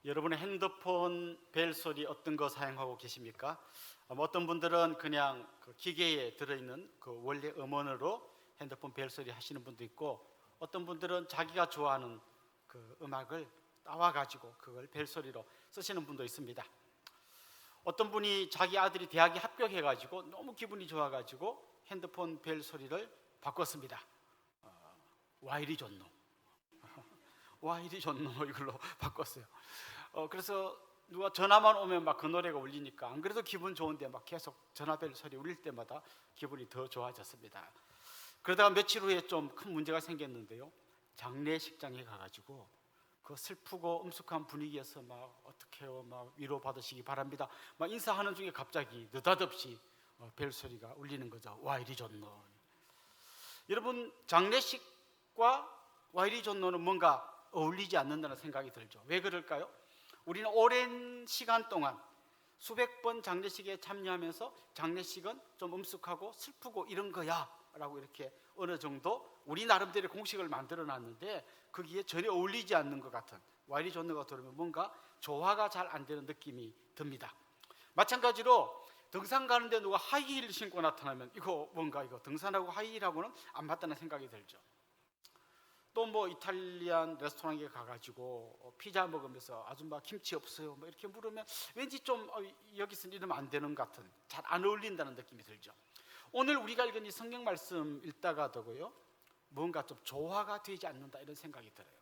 여러분의 핸드폰 벨소리 어떤 거 사용하고 계십니까? 어떤 분들은 그냥 그 기계에 들어있는 그 원래 음원으로 핸드폰 벨소리 하시는 분도 있고, 어떤 분들은 자기가 좋아하는 그 음악을 따와가지고 그걸 벨소리로 쓰시는 분도 있습니다. 어떤 분이 자기 아들이 대학에 합격해가지고 너무 기분이 좋아가지고 핸드폰 벨소리를 바꿨습니다. 와 이리 좋노, 와 이리 좋노 이걸로 바꿨어요. 그래서 누가 전화만 오면 막 그 노래가 울리니까 안 그래도 기분 좋은데 막 계속 전화벨 소리 울릴 때마다 기분이 더 좋아졌습니다. 그러다가 며칠 후에 좀 큰 문제가 생겼는데요. 장례식장에 가가지고 그 슬프고 엄숙한 분위기에서 막 어떡해요, 막 위로 받으시기 바랍니다, 막 인사하는 중에 갑자기 느닷없이 벨 소리가 울리는 거죠. 와 이리 좋노. 여러분, 장례식과 와 이리 좋노는 뭔가 어울리지 않는다는 생각이 들죠. 왜 그럴까요? 우리는 오랜 시간 동안 수백 번 장례식에 참여하면서 장례식은 좀 엄숙하고 슬프고 이런 거야 라고 이렇게 어느 정도 우리 나름대로 공식을 만들어 놨는데, 거기에 전혀 어울리지 않는 것 같은 와 이리 좋노가 들으면 뭔가 조화가 잘 안 되는 느낌이 듭니다. 마찬가지로 등산 가는데 누가 하이힐 신고 나타나면 이거 뭔가 이거 등산하고 하이힐하고는 안 맞다는 생각이 들죠. 또 뭐 이탈리안 레스토랑에 가가지고 피자 먹으면서 아줌마 김치 없어요 뭐 이렇게 물으면 왠지 좀 여기서는 이러면 안 되는 것 같은, 잘 안 어울린다는 느낌이 들죠. 오늘 우리가 읽은 이 성경 말씀 읽다가도요, 뭔가 좀 조화가 되지 않는다 이런 생각이 들어요.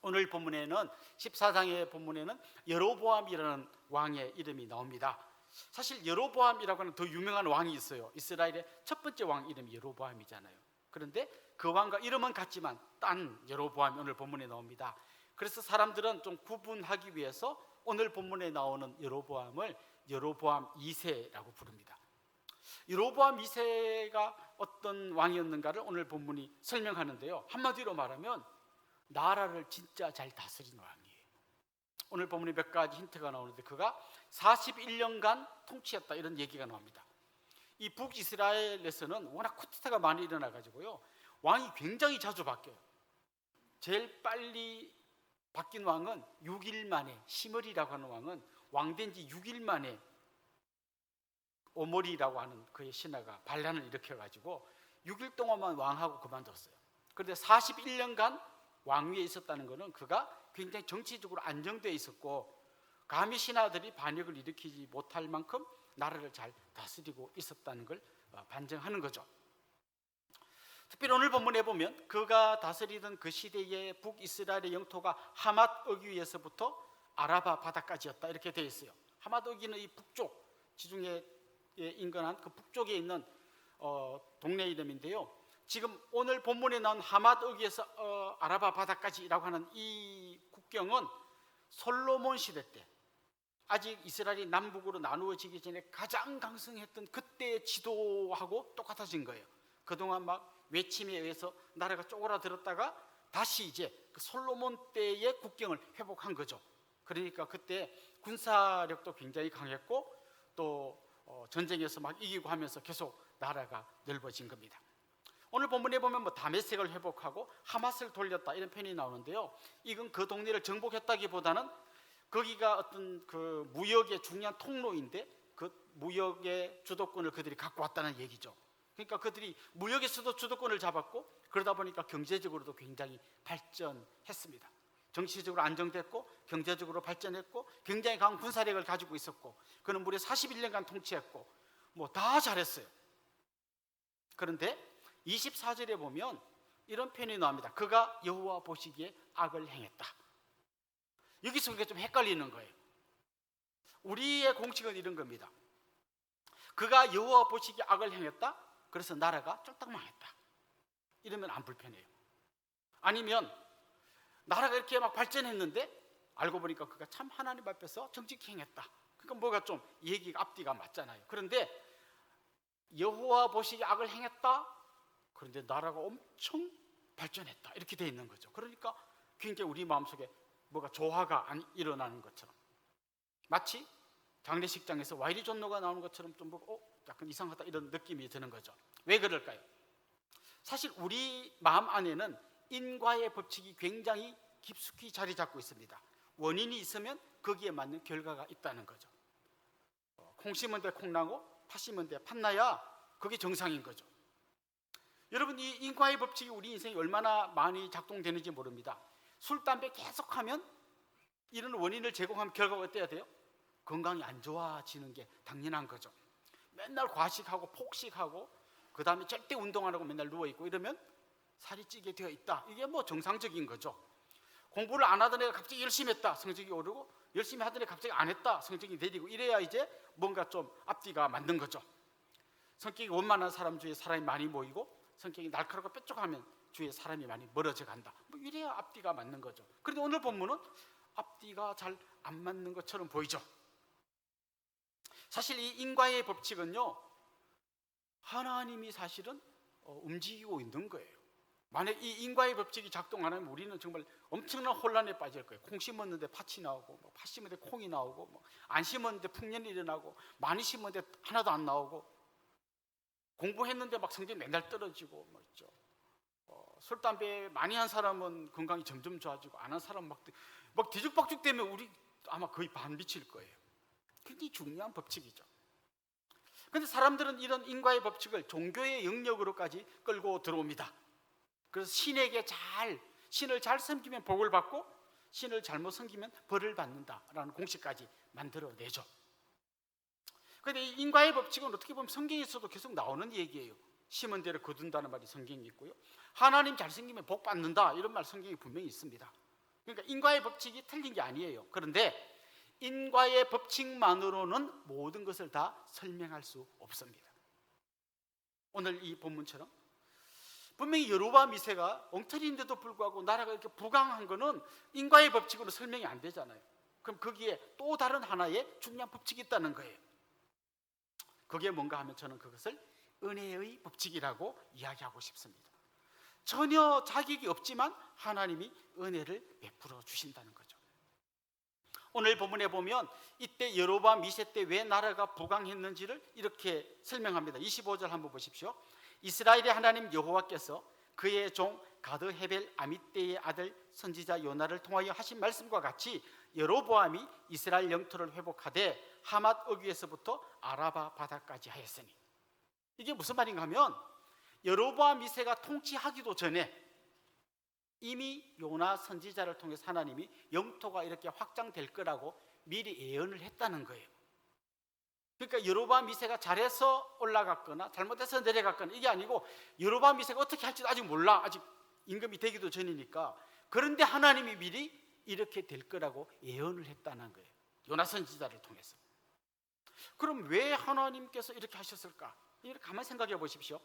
오늘 본문에는 14장의 본문에는 여로보암이라는 왕의 이름이 나옵니다. 사실 여로보암이라고 하는 더 유명한 왕이 있어요. 이스라엘의 첫 번째 왕 이름이 여로보암이잖아요. 그런데 그 왕과 이름은 같지만 딴 여로보암이 오늘 본문에 나옵니다. 그래서 사람들은 좀 구분하기 위해서 오늘 본문에 나오는 여로보암을 여로보암 2세라고 부릅니다. 여로보암 2세가 어떤 왕이었는가를 오늘 본문이 설명하는데요, 한마디로 말하면 나라를 진짜 잘 다스린 왕이에요. 오늘 본문에 몇 가지 힌트가 나오는데 그가 41년간 통치했다 이런 얘기가 나옵니다. 이 북이스라엘에서는 워낙 쿠데타가 많이 일어나 가지고요, 왕이 굉장히 자주 바뀌어요. 제일 빨리 바뀐 왕은 6일 만에, 시므리라고 하는 왕은 왕된 지 6일 만에 오므리라고 하는 그의 신하가 반란을 일으켜 가지고 6일 동안만 왕하고 그만뒀어요. 그런데 41년간 왕위에 있었다는 것은 그가 굉장히 정치적으로 안정되어 있었고, 감히 신하들이 반역을 일으키지 못할 만큼 나라를 잘 다스리고 있었다는 걸 반증하는 거죠. 특별히 오늘 본문에 보면 그가 다스리던 그 시대의 북이스라엘의 영토가 하맛 어귀에서부터 아라바 바다까지였다 이렇게 되어 있어요. 하맛 어귀는 이 북쪽, 지중해 인근한 그 북쪽에 있는 동네 이름인데요, 지금 오늘 본문에 나온 하맛 어귀에서 아라바 바다까지라고 하는 이 국경은 솔로몬 시대 때, 아직 이스라엘이 남북으로 나누어지기 전에 가장 강성했던 그때의 지도하고 똑같아진 거예요. 그동안 막 외침에 의해서 나라가 쪼그라들었다가 다시 이제 그 솔로몬 때의 국경을 회복한 거죠. 그러니까 그때 군사력도 굉장히 강했고 또 전쟁에서 막 이기고 하면서 계속 나라가 넓어진 겁니다. 오늘 본문에 보면 뭐 다메섹을 회복하고 하맛을 돌렸다 이런 표현이 나오는데요, 이건 그 동네를 정복했다기보다는 거기가 어떤 그 무역의 중요한 통로인데 그 무역의 주도권을 그들이 갖고 왔다는 얘기죠. 그러니까 그들이 무역에서도 주도권을 잡았고, 그러다 보니까 경제적으로도 굉장히 발전했습니다. 정치적으로 안정됐고 경제적으로 발전했고 굉장히 강한 군사력을 가지고 있었고, 그는 무려 41년간 통치했고 뭐 다 잘했어요. 그런데 24절에 보면 이런 표현이 나옵니다. 그가 여호와 보시기에 악을 행했다. 여기서 그게 좀 헷갈리는 거예요. 우리의 공식은 이런 겁니다. 그가 여호와 보시기에 악을 행했다, 그래서 나라가 쫄딱 망했다, 이러면 안 불편해요. 아니면 나라가 이렇게 막 발전했는데 알고 보니까 그가 참 하나님 앞에서 정직히 행했다, 그러니까 뭐가 좀 얘기가 앞뒤가 맞잖아요. 그런데 여호와 보시기에 악을 행했다, 그런데 나라가 엄청 발전했다, 이렇게 돼 있는 거죠. 그러니까 굉장히 우리 마음속에 뭐가 조화가 안 일어나는 것처럼, 마치 장례식장에서 와이리 존노가 나오는 것처럼 좀 약간 이상하다 이런 느낌이 드는 거죠. 왜 그럴까요? 사실 우리 마음 안에는 인과의 법칙이 굉장히 깊숙이 자리 잡고 있습니다. 원인이 있으면 거기에 맞는 결과가 있다는 거죠. 콩 심은 데 콩 나고 팥 심은 데 팥 나야 그게 정상인 거죠. 여러분, 이 인과의 법칙이 우리 인생에 얼마나 많이 작동되는지 모릅니다. 술, 담배 계속하면 이런 원인을 제공하면 결과가 어때야 돼요? 건강이 안 좋아지는 게 당연한 거죠. 맨날 과식하고 폭식하고 그 다음에 절대 운동 안 하고 맨날 누워있고 이러면 살이 찌게 되어 있다. 이게 뭐 정상적인 거죠. 공부를 안 하던 애가 갑자기 열심히 했다. 성적이 오르고 열심히 하던 애가 갑자기 안 했다. 성적이 내리고 이래야 이제 뭔가 좀 앞뒤가 맞는 거죠. 성격이 원만한 사람 주위에 사람이 많이 모이고 성격이 날카롭고 뾰족하면 주위에 사람이 많이 멀어져 간다. 뭐 이래야 앞뒤가 맞는 거죠. 그런데 오늘 본문은 앞뒤가 잘 안 맞는 것처럼 보이죠. 사실 이 인과의 법칙은요, 하나님이 사실은 움직이고 있는 거예요. 만약 이 인과의 법칙이 작동 안 하면 우리는 정말 엄청난 혼란에 빠질 거예요. 콩 심었는데 팥이 나오고, 팥 심었는데 콩이 나오고, 안 심었는데 풍년이 일어나고, 많이 심었는데 하나도 안 나오고, 공부했는데 막 성적이 맨날 떨어지고, 뭐 있죠. 술, 담배 많이 한 사람은 건강이 점점 좋아지고, 안 한 사람은 막 뒤죽박죽 되면 우리 아마 거의 반 미칠 거예요. 굉장히 중요한 법칙이죠. 그런데 사람들은 이런 인과의 법칙을 종교의 영역으로까지 끌고 들어옵니다. 그래서 신을 잘 섬기면 복을 받고 신을 잘못 섬기면 벌을 받는다라는 공식까지 만들어내죠. 그런데 이 인과의 법칙은 어떻게 보면 성경에서도 계속 나오는 얘기예요. 심은 대로 거둔다는 말이 성경에 있고요. 하나님 잘 섬기면 복 받는다 이런 말 성경에 분명히 있습니다. 그러니까 인과의 법칙이 틀린 게 아니에요. 그런데 인과의 법칙만으로는 모든 것을 다 설명할 수 없습니다. 오늘 이 본문처럼 분명히 여로보암 2세가 엉터리인데도 불구하고 나라가 이렇게 부강한 거는 인과의 법칙으로 설명이 안 되잖아요. 그럼 거기에 또 다른 하나의 중요한 법칙이 있다는 거예요. 그게 뭔가 하면 저는 그것을 은혜의 법칙이라고 이야기하고 싶습니다. 전혀 자격이 없지만 하나님이 은혜를 베풀어 주신다는 거죠. 오늘 본문에 보면 이때 여로보암 2세 때 왜 나라가 부강했는지를 이렇게 설명합니다. 25절 한번 보십시오. 이스라엘의 하나님 여호와께서 그의 종 가드 헤벨 아미떼의 아들 선지자 요나를 통하여 하신 말씀과 같이 여로보암이 이스라엘 영토를 회복하되 하맛 어귀에서부터 아라바 바다까지 하였으니, 이게 무슨 말인가 하면 여로보암 2세가 통치하기도 전에 이미 요나 선지자를 통해서 하나님이 영토가 이렇게 확장될 거라고 미리 예언을 했다는 거예요. 그러니까 여로보암 2세가 잘해서 올라갔거나 잘못해서 내려갔거나 이게 아니고 여로보암 2세가 어떻게 할지도 아직 몰라. 아직 임금이 되기도 전이니까. 그런데 하나님이 미리 이렇게 될 거라고 예언을 했다는 거예요. 요나 선지자를 통해서. 그럼 왜 하나님께서 이렇게 하셨을까? 이렇게 가만히 생각해 보십시오.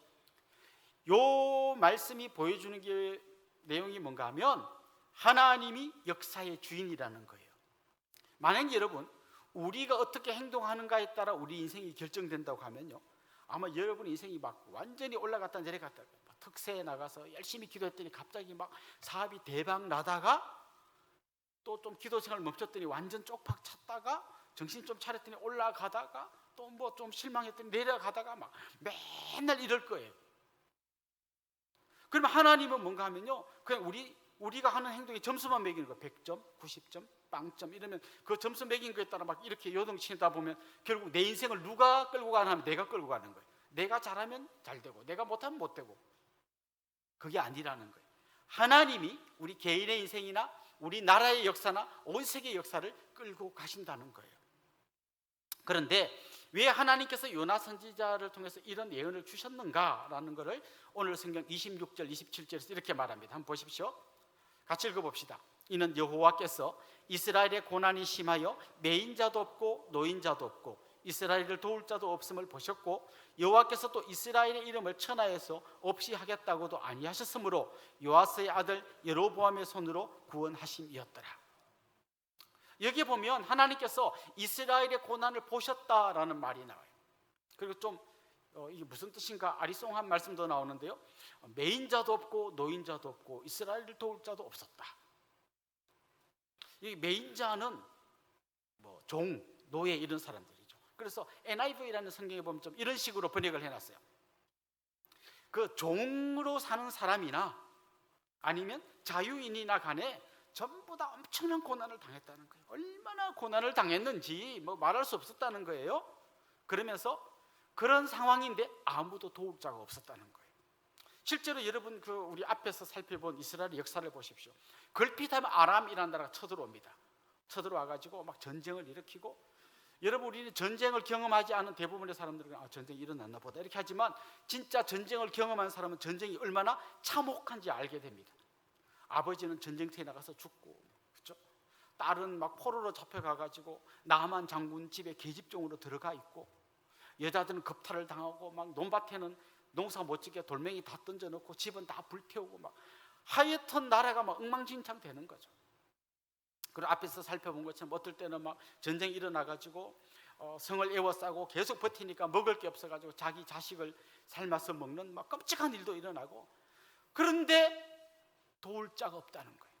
요 말씀이 보여주는 게 내용이 뭔가 하면 하나님이 역사의 주인이라는 거예요. 만약에 여러분 우리가 어떻게 행동하는가에 따라 우리 인생이 결정된다고 하면요, 아마 여러분 인생이 막 완전히 올라갔다 내려갔다 특세에 나가서 열심히 기도했더니 갑자기 막 사업이 대박 나다가 또 좀 기도 생활 멈췄더니 완전 쪽박 찼다가 정신 좀 차렸더니 올라가다가 또 뭐 좀 실망했더니 내려가다가 막 맨날 이럴 거예요. 그러면 하나님은 뭔가 하면요, 그냥 우리가 하는 행동에 점수만 매기는 거예요. 100점, 90점, 빵점 이러면 그 점수 매긴 거에 따라 막 이렇게 요동치다 보면 결국 내 인생을 누가 끌고 가나 하면 내가 끌고 가는 거예요. 내가 잘하면 잘 되고 내가 못하면 못 되고. 그게 아니라는 거예요. 하나님이 우리 개인의 인생이나 우리 나라의 역사나 온 세계의 역사를 끌고 가신다는 거예요. 그런데 왜 하나님께서 요나 선지자를 통해서 이런 예언을 주셨는가라는 것을 오늘 성경 26절 27절에서 이렇게 말합니다. 한번 보십시오. 같이 읽어봅시다. 이는 여호와께서 이스라엘의 고난이 심하여 매인 자도 없고 노인 자도 없고 이스라엘을 도울 자도 없음을 보셨고 여호와께서 또 이스라엘의 이름을 천하에서 없이 하겠다고도 아니하셨으므로 요아스의 아들 여로보암의 손으로 구원하심이었더라. 여기 보면 하나님께서 이스라엘의 고난을 보셨다라는 말이 나와요. 그리고 좀 이게 무슨 뜻인가 아리송한 말씀도 나오는데요, 매인 자도 없고 노인 자도 없고 이스라엘을 도울 자도 없었다. 이 매인 자는 뭐 종, 노예 이런 사람들이죠. 그래서 NIV라는 성경에 보면 좀 이런 식으로 번역을 해놨어요. 그 종으로 사는 사람이나 아니면 자유인이나 간에 전부 다 엄청난 고난을 당했다는 거예요. 얼마나 고난을 당했는지 뭐 말할 수 없었다는 거예요. 그러면서 그런 상황인데 아무도 도울 자가 없었다는 거예요. 실제로 여러분 우리 앞에서 살펴본 이스라엘의 역사를 보십시오. 걸핏하면 아람이라는 나라가 쳐들어옵니다. 쳐들어와가지고 막 전쟁을 일으키고, 여러분 우리는 전쟁을 경험하지 않은 대부분의 사람들은 전쟁이 일어났나 보다 이렇게 하지만, 진짜 전쟁을 경험한 사람은 전쟁이 얼마나 참혹한지 알게 됩니다. 아버지는 전쟁터에 나가서 죽고, 그렇죠? 딸은 막 포로로 잡혀가가지고 나만 장군 집에 계집종으로 들어가 있고, 여자들은 겁탈을 당하고, 막 논밭에는 농사 못 짓게 돌멩이 다 던져놓고 집은 다 불태우고, 막 하여튼 나라가 막 엉망진창 되는 거죠. 그리고 앞에서 살펴본 것처럼 어떨 때는 막 전쟁이 일어나가지고 성을 에워싸고 계속 버티니까 먹을 게 없어가지고 자기 자식을 삶아서 먹는 막 끔찍한 일도 일어나고, 그런데 도울 자가 없다는 거예요.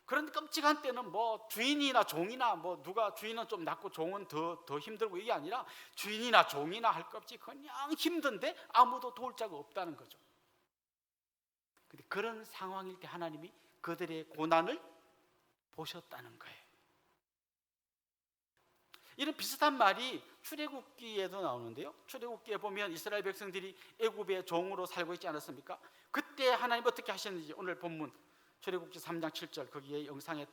그런 끔찍한 때는 뭐 주인이나 종이나 뭐 누가, 주인은 좀 낫고 종은 더 힘들고, 이게 아니라 주인이나 종이나 할 것 없이 그냥 힘든데 아무도 도울 자가 없다는 거죠. 근데 그런 상황일 때 하나님이 그들의 고난을 보셨다는 거예요. 이런 비슷한 말이 출애굽기에도 나오는데요. 출애굽기에 보면 이스라엘 백성들이 애굽의 종으로 살고 있지 않았습니까? 그때 하나님 어떻게 하셨는지 오늘 본문 출애굽기 3장 7절 거기에 영상에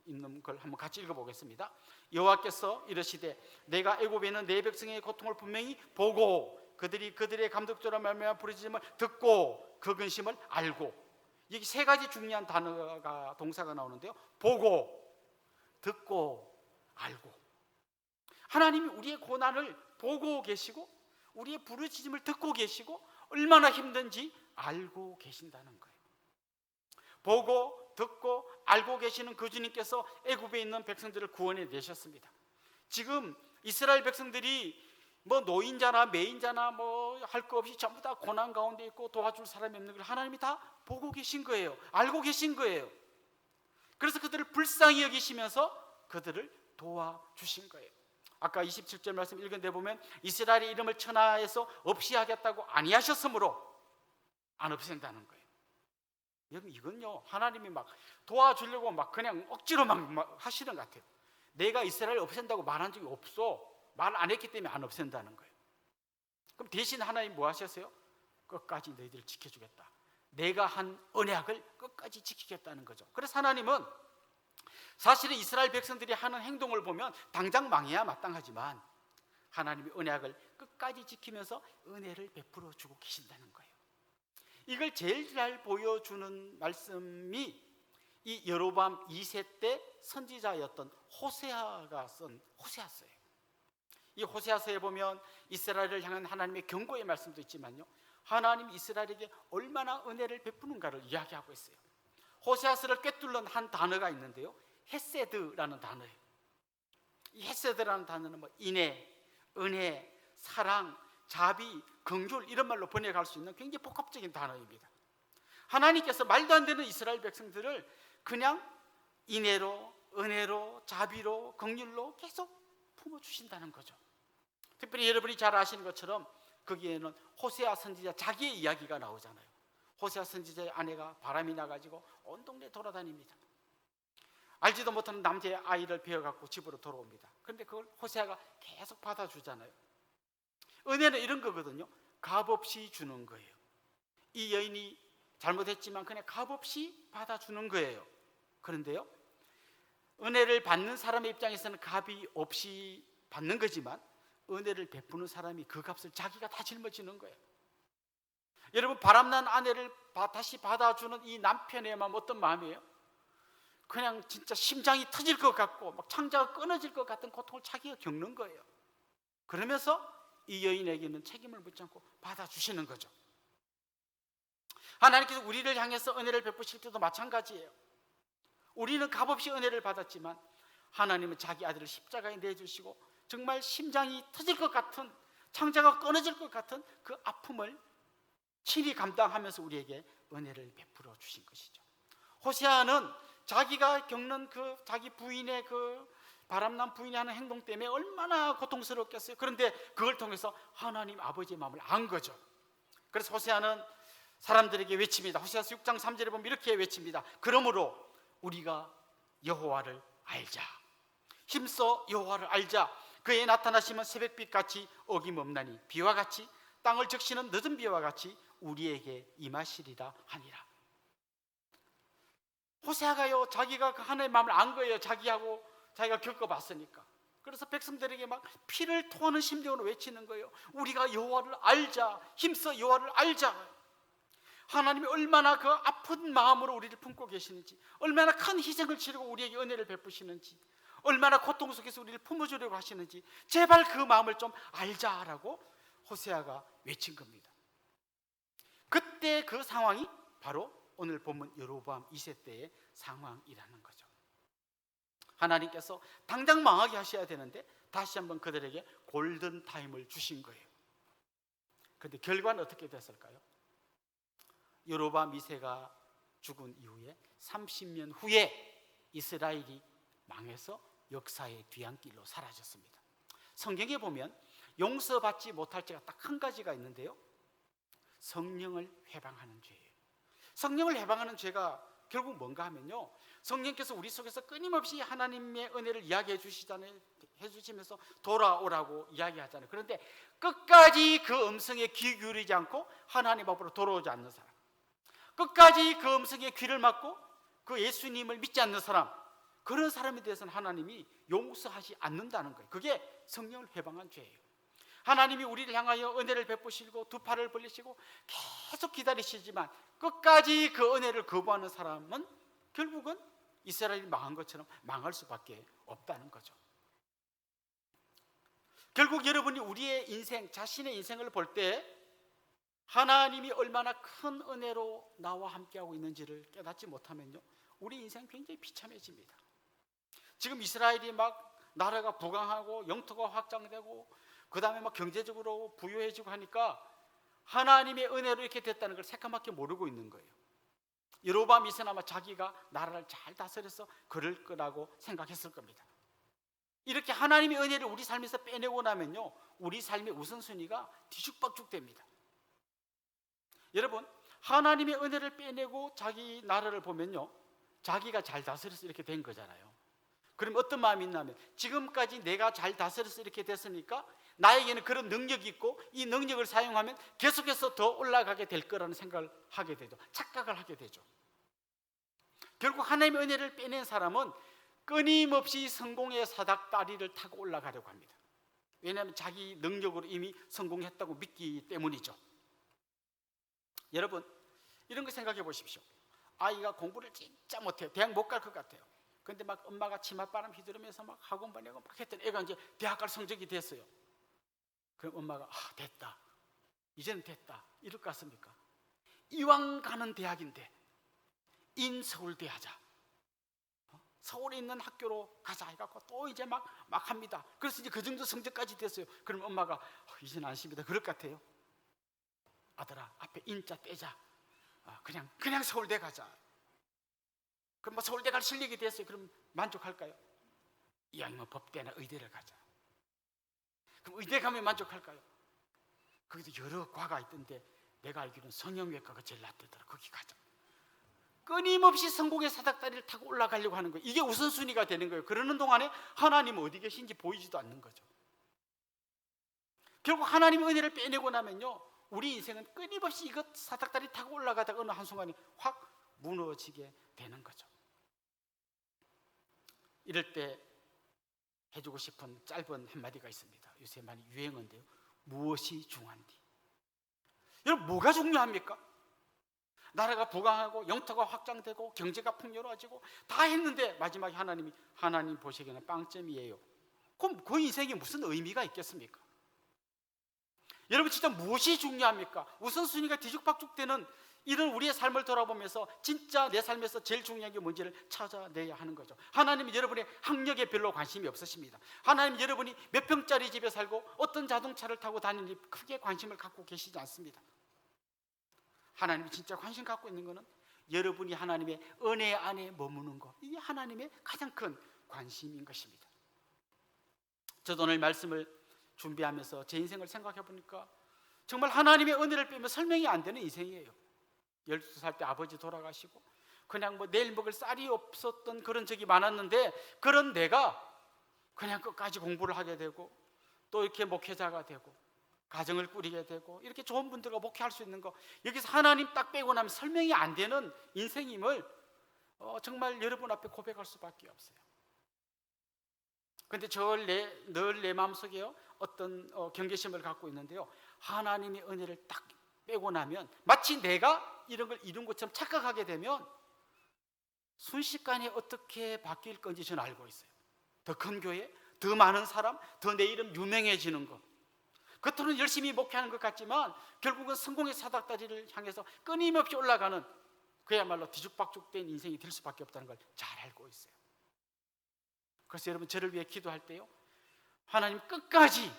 있는 걸 한번 같이 읽어보겠습니다. 여호와께서 이르시되 내가 애굽에 있는 내 백성의 고통을 분명히 보고 그들이 그들의 감독자로 말미암아 부르짖음을 듣고 그 근심을 알고, 여기 세 가지 중요한 단어가, 동사가 나오는데요. 보고, 듣고, 알고. 하나님이 우리의 고난을 보고 계시고 우리의 부르짖음을 듣고 계시고 얼마나 힘든지 알고 계신다는 거예요. 보고, 듣고, 알고 계시는 그 주님께서 애굽에 있는 백성들을 구원해 내셨습니다. 지금 이스라엘 백성들이 뭐 노인자나 매인자나 뭐 할 거 없이 전부 다 고난 가운데 있고 도와줄 사람이 없는 걸 하나님이 다 보고 계신 거예요. 알고 계신 거예요. 그래서 그들을 불쌍히 여기시면서 그들을 도와주신 거예요. 아까 27절 말씀 읽은 데 보면 이스라엘의 이름을 천하에서 없이 하겠다고 아니하셨으므로 안 없앤다는 거예요. 이건요, 하나님이 막 도와주려고 막 그냥 억지로 막 하시는 것 같아요. 내가 이스라엘을 없앤다고 말한 적이 없어. 말 안 했기 때문에 안 없앤다는 거예요. 그럼 대신 하나님 뭐 하셨어요? 끝까지 너희들을 지켜주겠다. 내가 한 언약을 끝까지 지키겠다는 거죠. 그래서 하나님은 사실은 이스라엘 백성들이 하는 행동을 보면 당장 망해야 마땅하지만 하나님이 언약을 끝까지 지키면서 은혜를 베풀어 주고 계신다는 거예요. 이걸 제일 잘 보여주는 말씀이 이 여로보암 2세 때 선지자였던 호세아가 쓴 호세아서예요. 이 호세아서에 보면 이스라엘을 향한 하나님의 경고의 말씀도 있지만요, 하나님 이스라엘에게 얼마나 은혜를 베푸는가를 이야기하고 있어요. 호세아서를 꿰뚫는 한 단어가 있는데요, 헤세드라는 단어예요. 이 헤세드라는 단어는 뭐 인애, 은혜, 사랑, 자비, 긍휼 이런 말로 번역할 수 있는 굉장히 복합적인 단어입니다. 하나님께서 말도 안 되는 이스라엘 백성들을 그냥 인애로, 은혜로, 자비로, 긍휼로 계속 품어주신다는 거죠. 특별히 여러분이 잘 아시는 것처럼 거기에는 호세아 선지자 자기의 이야기가 나오잖아요. 호세아 선지자의 아내가 바람이 나가지고 온 동네 돌아다닙니다. 알지도 못하는 남자의 아이를 베어갖고 집으로 돌아옵니다. 그런데 그걸 호세아가 계속 받아주잖아요. 은혜는 이런 거거든요. 값없이 주는 거예요. 이 여인이 잘못했지만 그냥 값없이 받아주는 거예요. 그런데요, 은혜를 받는 사람의 입장에서는 값이 없이 받는 거지만 은혜를 베푸는 사람이 그 값을 자기가 다 짊어지는 거예요. 여러분, 바람난 아내를 다시 받아주는 이 남편의 마음 어떤 마음이에요? 그냥 진짜 심장이 터질 것 같고 막 창자가 끊어질 것 같은 고통을 자기가 겪는 거예요. 그러면서 이 여인에게는 책임을 묻지 않고 받아주시는 거죠. 하나님께서 우리를 향해서 은혜를 베푸실 때도 마찬가지예요. 우리는 값없이 은혜를 받았지만 하나님은 자기 아들을 십자가에 내주시고 정말 심장이 터질 것 같은, 창자가 끊어질 것 같은 그 아픔을 친히 감당하면서 우리에게 은혜를 베풀어 주신 것이죠. 호세아는 자기가 겪는 그 자기 부인의 그 바람난 부인이 하는 행동 때문에 얼마나 고통스럽겠어요. 그런데 그걸 통해서 하나님 아버지의 마음을 안 거죠. 그래서 호세아는 사람들에게 외칩니다. 호세아서 6장 3절에 보면 이렇게 외칩니다. 그러므로 우리가 여호와를 알자. 힘써 여호와를 알자. 그의 나타나시면 새벽빛같이 어김없나니 비와 같이 땅을 적시는 늦은 비와 같이 우리에게 임하시리라 하니라. 호세아가요, 자기가 그 하나님의 마음을 안 거예요. 자기하고 자기가 겪어봤으니까. 그래서 백성들에게 막 피를 토하는 심정으로 외치는 거예요. 우리가 여호와를 알자. 힘써 여호와를 알자. 하나님이 얼마나 그 아픈 마음으로 우리를 품고 계시는지, 얼마나 큰 희생을 치르고 우리에게 은혜를 베푸시는지, 얼마나 고통 속에서 우리를 품어주려고 하시는지 제발 그 마음을 좀 알자라고 호세아가 외친 겁니다. 그때 그 상황이 바로 오늘 본문 여로보암 2세 때의 상황이라는 거죠. 하나님께서 당장 망하게 하셔야 되는데 다시 한번 그들에게 골든타임을 주신 거예요. 그런데 결과는 어떻게 됐을까요? 여로보암 2세가 죽은 이후에 30년 후에 이스라엘이 망해서 역사의 뒤안길로 사라졌습니다. 성경에 보면 용서받지 못할 죄가 딱 한 가지가 있는데요, 성령을 회방하는 죄예요. 성령을 회방하는 죄가 결국 뭔가 하면요, 성령께서 우리 속에서 끊임없이 하나님의 은혜를 이야기해 주시잖아요. 해주시면서 돌아오라고 이야기하잖아요. 그런데 끝까지 그 음성에 귀 기울이지 않고 하나님 앞으로 돌아오지 않는 사람, 끝까지 그 음성에 귀를 막고 그 예수님을 믿지 않는 사람, 그런 사람에 대해서는 하나님이 용서하지 않는다는 거예요. 그게 성령을 회방한 죄예요. 하나님이 우리를 향하여 은혜를 베푸시고 두 팔을 벌리시고 계속 기다리시지만 끝까지 그 은혜를 거부하는 사람은 결국은 이스라엘이 망한 것처럼 망할 수밖에 없다는 거죠. 결국 여러분이 우리의 인생, 자신의 인생을 볼 때 하나님이 얼마나 큰 은혜로 나와 함께하고 있는지를 깨닫지 못하면요, 우리 인생 굉장히 비참해집니다. 지금 이스라엘이 막 나라가 부강하고 영토가 확장되고 그 다음에 막 경제적으로 부유해지고 하니까 하나님의 은혜로 이렇게 됐다는 걸 새까맣게 모르고 있는 거예요. 여로보암 2세는 아마 자기가 나라를 잘 다스려서 그럴 거라고 생각했을 겁니다. 이렇게 하나님의 은혜를 우리 삶에서 빼내고 나면요, 우리 삶의 우선순위가 뒤죽박죽됩니다. 여러분, 하나님의 은혜를 빼내고 자기 나라를 보면요, 자기가 잘 다스려서 이렇게 된 거잖아요. 그럼 어떤 마음이 있냐면, 지금까지 내가 잘 다스려서 이렇게 됐으니까 나에게는 그런 능력이 있고 이 능력을 사용하면 계속해서 더 올라가게 될 거라는 생각을 하게 되죠. 착각을 하게 되죠. 결국 하나님의 은혜를 빼낸 사람은 끊임없이 성공의 사닥다리를 타고 올라가려고 합니다. 왜냐하면 자기 능력으로 이미 성공했다고 믿기 때문이죠. 여러분, 이런 거 생각해 보십시오. 아이가 공부를 진짜 못해요. 대학 못 갈 것 같아요. 근데 막 엄마가 치맛바람 휘두르면서 막 학원 보내고 막 했더니 애가 이제 대학 갈 성적이 됐어요. 그럼 엄마가 됐다, 이제는 됐다, 이럴 것 같습니까? 이왕 가는 대학인데 인서울대 하자, 서울에 있는 학교로 가자 해갖고 또 이제 막 합니다. 그래서 이제 그 정도 성적까지 됐어요. 그럼 엄마가 이제는 안심이다 그럴 것 같아요. 아들아, 앞에 인자 떼자. 그냥 서울대 가자. 그럼 뭐 서울대 갈 실력이 됐어요. 그럼 만족할까요? 이왕이면 법대나 의대를 가자. 그럼 의대 가면 만족할까요? 거기도 여러 과가 있던데 내가 알기로는 성형외과가 제일 낫더라. 거기 가자. 끊임없이 성공의 사닥다리를 타고 올라가려고 하는 거예요. 이게 우선순위가 되는 거예요. 그러는 동안에 하나님은 어디 계신지 보이지도 않는 거죠. 결국 하나님의 은혜를 빼내고 나면요, 우리 인생은 끊임없이 이것 사닥다리 타고 올라가다가 어느 한순간에 확 무너지게 되는 거죠. 이럴 때 해주고 싶은 짧은 한마디가 있습니다. 요새 많이 유행어인데요, 무엇이 중요한디? 여러분, 뭐가 중요합니까? 나라가 부강하고 영토가 확장되고 경제가 풍요로워지고 다 했는데 마지막에 하나님 보시기에는 빵점이에요. 그럼 그 인생이 무슨 의미가 있겠습니까? 여러분, 진짜 무엇이 중요합니까? 우선순위가 뒤죽박죽되는 이런 우리의 삶을 돌아보면서 진짜 내 삶에서 제일 중요한 게 뭔지를 찾아내야 하는 거죠. 하나님은 여러분의 학력에 별로 관심이 없으십니다. 하나님은 여러분이 몇 평짜리 집에 살고 어떤 자동차를 타고 다니는지 크게 관심을 갖고 계시지 않습니다. 하나님이 진짜 관심 갖고 있는 것은 여러분이 하나님의 은혜 안에 머무는 것, 이게 하나님의 가장 큰 관심인 것입니다. 저도 오늘 말씀을 준비하면서 제 인생을 생각해 보니까 정말 하나님의 은혜를 빼면 설명이 안 되는 인생이에요. 12살 때 아버지 돌아가시고 그냥 뭐 내일 먹을 쌀이 없었던 그런 적이 많았는데, 그런 내가 그냥 끝까지 공부를 하게 되고 또 이렇게 목회자가 되고 가정을 꾸리게 되고 이렇게 좋은 분들과 목회할 수 있는 거, 여기서 하나님 딱 빼고 나면 설명이 안 되는 인생임을 정말 여러분 앞에 고백할 수밖에 없어요. 그런데 늘 내 마음속에요 어떤 경계심을 갖고 있는데요, 하나님의 은혜를 딱 빼고 나면 마치 내가 이런 걸 이룬 것처럼 착각하게 되면 순식간에 어떻게 바뀔 건지 저는 알고 있어요. 더 큰 교회, 더 많은 사람, 더 내 이름 유명해지는 것, 겉으로는 열심히 목회하는 것 같지만 결국은 성공의 사닥다리를 향해서 끊임없이 올라가는 그야말로 뒤죽박죽된 인생이 될 수밖에 없다는 걸 잘 알고 있어요. 그래서 여러분, 저를 위해 기도할 때요, 하나님 끝까지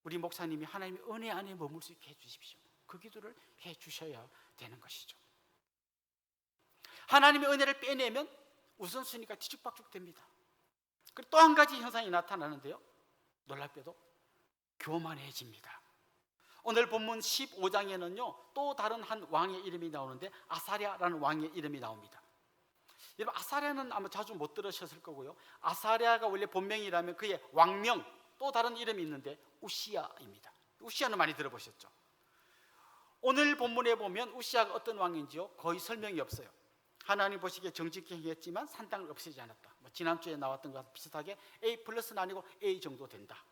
우리 목사님이 하나님의 은혜 안에 머물 수 있게 해주십시오. 그 기도를 해주셔야 되는 것이죠. 하나님의 은혜를 빼내면 우선순위가 뒤죽박죽 됩니다. 그리고 또 한 가지 현상이 나타나는데요, 놀랍게도 교만해집니다. 오늘 본문 15장에는요 또 다른 한 왕의 이름이 나오는데 아사랴라는 왕의 이름이 나옵니다. 여러분, 아사랴는 아마 자주 못 들으셨을 거고요, 아사랴가 원래 본명이라면 그의 왕명, 또 다른 이름이 있는데 우시야입니다. 우시야는 많이 들어보셨죠? 오늘 본문에 보면 우시야가 어떤 왕인지요 거의 설명이 없어요. 하나님 보시기에 정직히 행했지만 산당을 없애지 않았다. 지난주에 나왔던 것과 비슷하게 A 플러스는 아니고 A 정도 된다.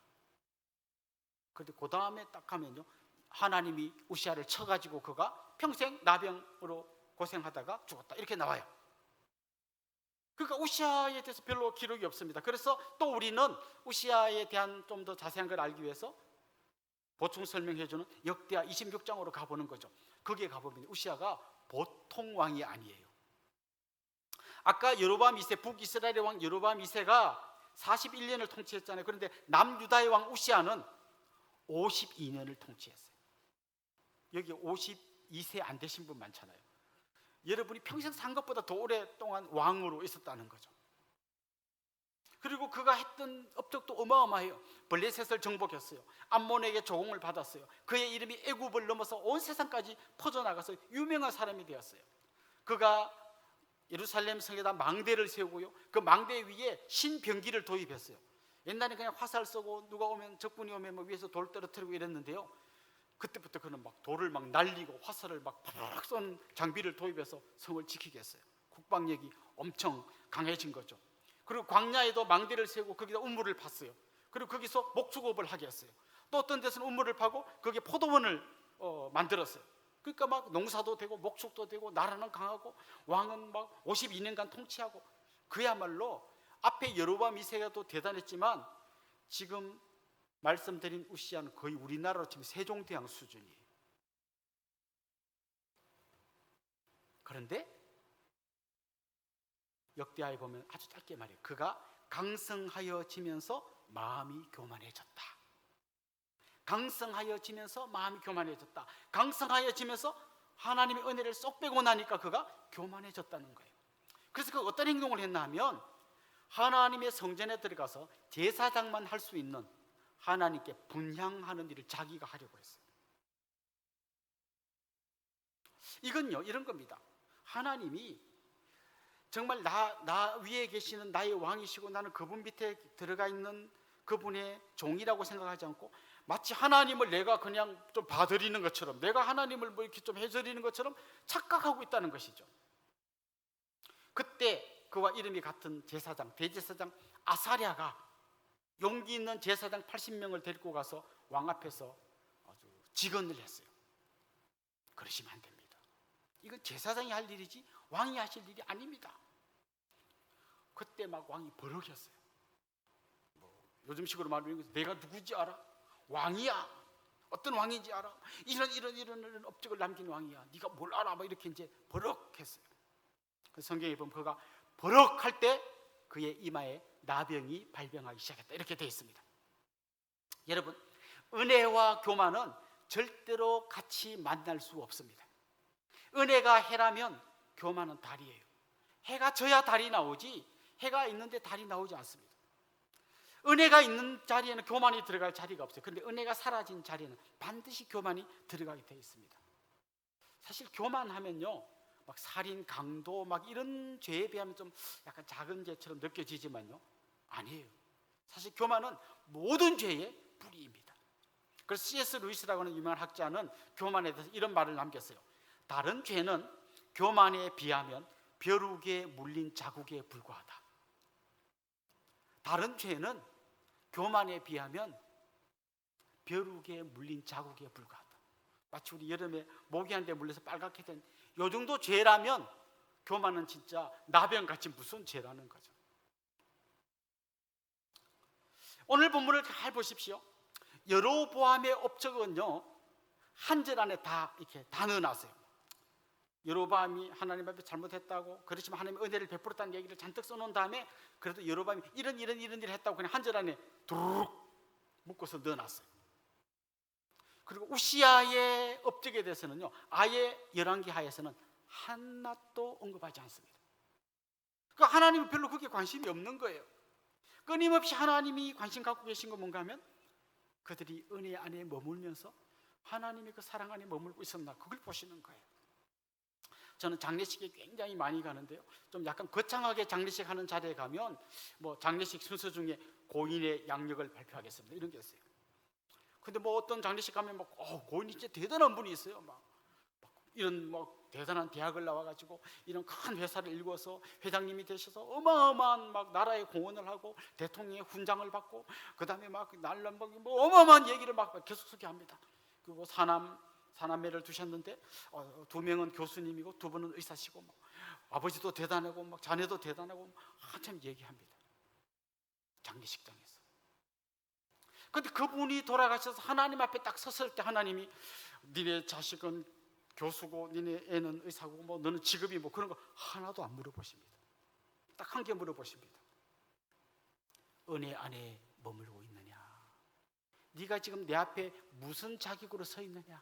그런데 그 다음에 딱 하면요, 하나님이 우시야를 쳐가지고 그가 평생 나병으로 고생하다가 죽었다, 이렇게 나와요. 그러니까 우시야에 대해서 별로 기록이 없습니다. 그래서 또 우리는 우시야에 대한 좀 더 자세한 걸 알기 위해서 보충 설명해주는 역대하 26장으로 가보는 거죠. 거기에 가보면 우시야가 보통 왕이 아니에요. 아까 여로보암 2세, 북이스라엘의 왕 여로보암 2세가 41년을 통치했잖아요. 그런데 남유다의 왕 우시야는 52년을 통치했어요. 여기 52세 안 되신 분 많잖아요. 여러분이 평생 산 것보다 더 오랫동안 왕으로 있었다는 거죠. 그리고 그가 했던 업적도 어마어마해요. 블레셋을 정복했어요. 암몬에게 조공을 받았어요. 그의 이름이 애굽을 넘어서 온 세상까지 퍼져나가서 유명한 사람이 되었어요. 그가 예루살렘 성에다 망대를 세우고요, 그 망대 위에 신병기를 도입했어요. 옛날에 그냥 화살 쏘고 누가 오면, 적군이 오면 뭐 위에서 돌 떨어뜨리고 이랬는데요, 그때부터 그는 막 돌을 막 날리고 화살을 막 팍 쏜 장비를 도입해서 성을 지키게 했어요. 국방력이 엄청 강해진 거죠. 그리고 광야에도 망대를 세우고 거기다 우물을 팠어요. 그리고 거기서 목축업을 하게 했어요. 또 어떤 데서는 우물을 파고 거기에 포도원을 만들었어요. 그러니까 막 농사도 되고 목축도 되고 나라는 강하고 왕은 막 52년간 통치하고, 그야말로 앞에 여로보암 2세가 또 대단했지만 지금 말씀드린 우시야는 거의 우리나라로 치면 세종대왕 수준이에요. 그런데 역대하에 보면 아주 짧게 말해요. 그가 강성하여지면서 마음이 교만해졌다. 강성하여지면서 마음이 교만해졌다. 강성하여지면서 하나님의 은혜를 쏙 빼고 나니까 그가 교만해졌다는 거예요. 그래서 그 어떤 행동을 했나 하면 하나님의 성전에 들어가서 제사장만 할 수 있는 하나님께 분향하는 일을 자기가 하려고 했어요. 이건요 이런 겁니다. 하나님이 정말 나 위에 계시는 나의 왕이시고 나는 그분 밑에 들어가 있는 그분의 종이라고 생각하지 않고 마치 하나님을 내가 그냥 좀 봐드리는 것처럼, 내가 하나님을 뭐 이렇게 좀 해드리는 것처럼 착각하고 있다는 것이죠. 그때 그와 이름이 같은 제사장, 대제사장 아사랴가 용기 있는 제사장 80명을 데리고 가서 왕 앞에서 아주 직언을 했어요. 그러시면 안 됩니다. 이건 제사장이 할 일이지 왕이 하실 일이 아닙니다. 그때 막 왕이 버럭였어요. 요즘식으로 말하면 내가 누구지 알아? 왕이야. 어떤 왕인지 알아? 이런 업적을 남긴 왕이야. 네가 뭘 알아? 막 이렇게 이제 버럭했어요. 그래서 성경에 보면 그가 버럭할 때 그의 이마에 나병이 발병하기 시작했다, 이렇게 되어 있습니다. 여러분, 은혜와 교만은 절대로 같이 만날 수 없습니다. 은혜가 해라면 교만은 달이에요. 해가 져야 달이 나오지 해가 있는데 달이 나오지 않습니다. 은혜가 있는 자리에는 교만이 들어갈 자리가 없어요. 그런데 은혜가 사라진 자리에는 반드시 교만이 들어가게 되어 있습니다. 사실 교만하면요 막 살인, 강도 막 이런 죄에 비하면 좀 약간 작은 죄처럼 느껴지지만요, 아니에요. 사실 교만은 모든 죄의 뿌리입니다. 그래서 C.S. 루이스라고 하는 유명한 학자는 교만에 대해서 이런 말을 남겼어요. 다른 죄는 교만에 비하면 벼룩에 물린 자국에 불과하다. 다른 죄는 교만에 비하면 벼룩에 물린 자국에 불과하다. 마치 우리 여름에 모기한테 물려서 빨갛게 된 요 정도 죄라면 교만은 진짜 나병같이 무슨 죄라는 거죠. 오늘 본문을 잘 보십시오. 여로보암의 업적은요, 한 절 안에 다 이렇게 다 넣어놨어요. 여로보암이 하나님 앞에 잘못했다고, 그렇지만 하나님의 은혜를 베풀었다는 얘기를 잔뜩 써놓은 다음에 그래도 여로보암이 이런 일을 했다고 그냥 한 절 안에 두루룩 묶어서 넣어놨어요. 그리고 우시아의 업적에 대해서는요, 아예 열왕기 하에서는 하나도 언급하지 않습니다. 그러니까 하나님은 별로 그게 관심이 없는 거예요. 끊임없이 하나님이 관심 갖고 계신 건 뭔가 하면 그들이 은혜 안에 머물면서 하나님의 그 사랑 안에 머물고 있었나, 그걸 보시는 거예요. 저는 장례식에 굉장히 많이 가는데요, 좀 약간 거창하게 장례식 하는 자리에 가면 뭐 장례식 순서 중에 고인의 양력을 발표하겠습니다 이런 게 있어요. 근데 뭐 어떤 장례식 가면 막 고인이 진짜 대단한 분이 있어요. 막 이런 뭐 대단한 대학을 나와가지고 이런 큰 회사를 일궈서 회장님이 되셔서 어마어마한 막 나라에 공헌을 하고 대통령의 훈장을 받고, 그 다음에 막 날람박이 뭐 어마어마한 얘기를 막 계속 소개합니다. 그리고 사남매를 두셨는데 2명은 교수님이고 2분은 의사시고, 막 아버지도 대단하고 막 자네도 대단하고 한참 얘기합니다, 장례식장에서. 근데 그분이 돌아가셔서 하나님 앞에 딱 섰을 때 하나님이 니네 자식은 교수고 니네 애는 의사고 뭐 너는 직업이 뭐 그런 거 하나도 안 물어보십니다. 딱 한 개 물어보십니다. 은혜 안에 머물고 있느냐? 네가 지금 내 앞에 무슨 자격으로 서 있느냐?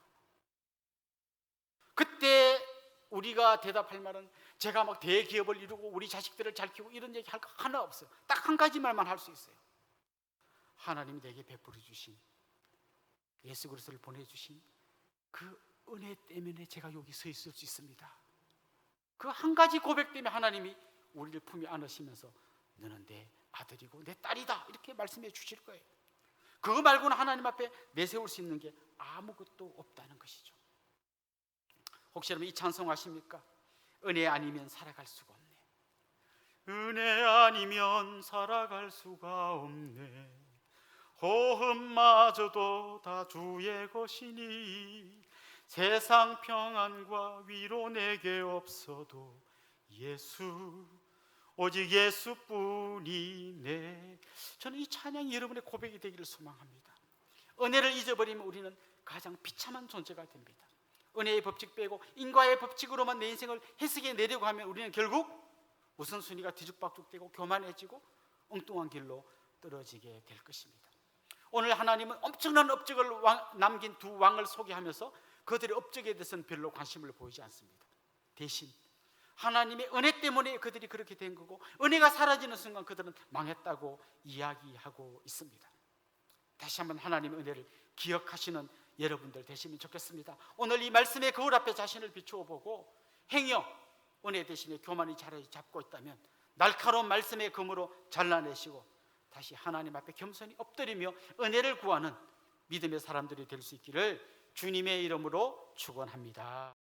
그때 우리가 대답할 말은 제가 막 대기업을 이루고 우리 자식들을 잘 키우고 이런 얘기 할 거 하나 없어요. 딱 한 가지 말만 할 수 있어요. 하나님이 내게 베풀어 주신, 예수 그리스도를 보내주신 그 은혜 때문에 제가 여기 서 있을 수 있습니다. 그 한 가지 고백 때문에 하나님이 우리를 품에 안으시면서 너는 내 아들이고 내 딸이다 이렇게 말씀해 주실 거예요. 그거 말고는 하나님 앞에 내세울 수 있는 게 아무것도 없다는 것이죠. 혹시 여러분 이 찬송 아십니까? 은혜 아니면 살아갈 수가 없네. 은혜 아니면 살아갈 수가 없네. 호흡마저도 다 주의 것이니 세상 평안과 위로 내게 없어도 예수, 오직 예수뿐이네. 저는 이 찬양이 여러분의 고백이 되기를 소망합니다. 은혜를 잊어버리면 우리는 가장 비참한 존재가 됩니다. 은혜의 법칙 빼고 인과의 법칙으로만 내 인생을 해석해 내려고 하면 우리는 결국 우선순위가 뒤죽박죽되고 교만해지고 엉뚱한 길로 떨어지게 될 것입니다. 오늘 하나님은 엄청난 업적을 남긴 두 왕을 소개하면서 그들의 업적에 대해서는 별로 관심을 보이지 않습니다. 대신 하나님의 은혜 때문에 그들이 그렇게 된 거고, 은혜가 사라지는 순간 그들은 망했다고 이야기하고 있습니다. 다시 한번 하나님의 은혜를 기억하시는 여러분들 되시면 좋겠습니다. 오늘 이 말씀의 거울 앞에 자신을 비추어 보고 행여 은혜 대신에 교만이 자리 잡고 있다면 날카로운 말씀의 검으로 잘라내시고 다시 하나님 앞에 겸손히 엎드리며 은혜를 구하는 믿음의 사람들이 될 수 있기를 주님의 이름으로 축원합니다.